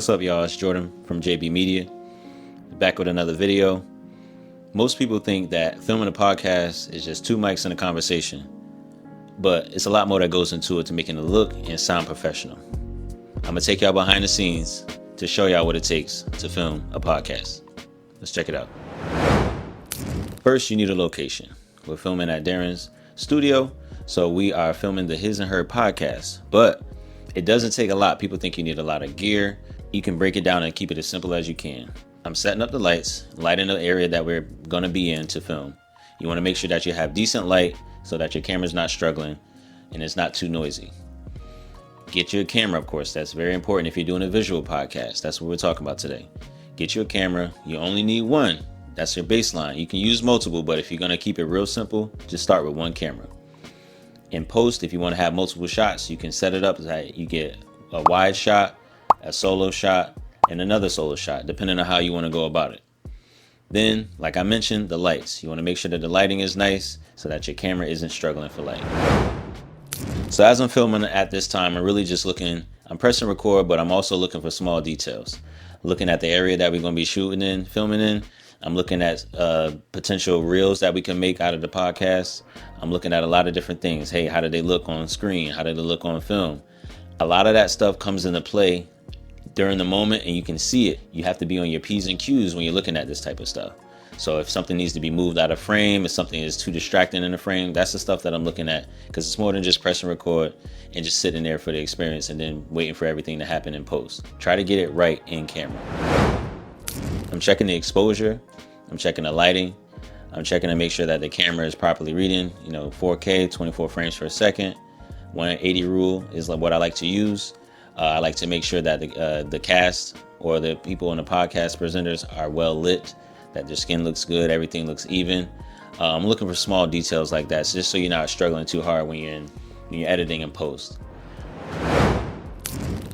What's up, y'all? It's Jordan from JB Media, back with another video. Most people think that filming a podcast is just two mics and a conversation, but it's a lot more that goes into it to making it look and sound professional. I'm gonna take y'all behind the scenes to show y'all what it takes to film a podcast. Let's check it out. First, you need a location. We're filming at Darren's studio, so we are filming the His and Her podcast, but it doesn't take a lot. People think you need a lot of gear. You can break it down and keep it as simple as you can. I'm setting up the lights, lighting the area that we're going to be in to film. You want to make sure that you have decent light so that your camera's not struggling and it's not too noisy. Get your camera, of course. That's very important if you're doing a visual podcast. That's what we're talking about today. Get your camera. You only need one. That's your baseline. You can use multiple, but if you're going to keep it real simple, just start with one camera. In post, if you want to have multiple shots, you can set it up so that you get a wide shot, a solo shot, and another solo shot, depending on how you want to go about it. Then, like I mentioned, the lights. You want to make sure that the lighting is nice so that your camera isn't struggling for light. So as I'm filming at this time, I'm pressing record, but I'm also looking for small details. Looking at the area that we're going to be filming in. I'm looking at potential reels that we can make out of the podcast. I'm looking at a lot of different things. Hey, how do they look on screen? How do they look on film? A lot of that stuff comes into play during the moment, and you can see it. You have to be on your P's and Q's when you're looking at this type of stuff. So if something needs to be moved out of frame, if something is too distracting in the frame, that's the stuff that I'm looking at, because it's more than just pressing record and just sitting there for the experience and then waiting for everything to happen in post. Try to get it right in camera. I'm checking the exposure. I'm checking the lighting. I'm checking to make sure that the camera is properly reading, 4K, 24 frames per second. 180 rule is what I like to use. I like to make sure that the cast or the people on the podcast presenters are well lit, that their skin looks good, everything looks even. I'm looking for small details like that, just so you're not struggling too hard when you're editing and post.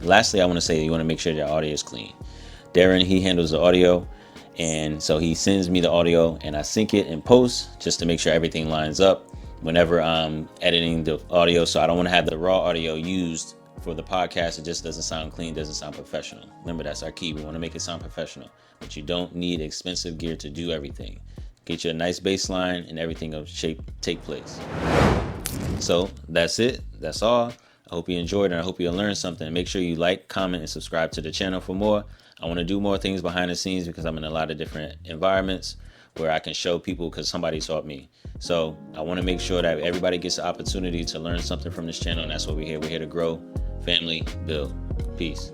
Lastly, I want to say you want to make sure your audio is clean. Darren, he handles the audio, and so he sends me the audio and I sync it in post just to make sure everything lines up whenever I'm editing the audio. So I don't want to have the raw audio used for the podcast. It just doesn't sound clean, doesn't sound professional. Remember, that's our key. We want to make it sound professional, but you don't need expensive gear to do everything. Get you a nice baseline and everything will take place. So that's it. That's all. I hope you enjoyed and I hope you learned something. Make sure you like, comment, and subscribe to the channel for more. I want to do more things behind the scenes because I'm in a lot of different environments where I can show people because somebody taught me. So I want to make sure that everybody gets the opportunity to learn something from this channel, and that's what we're here. We're here to grow, family, build. Peace.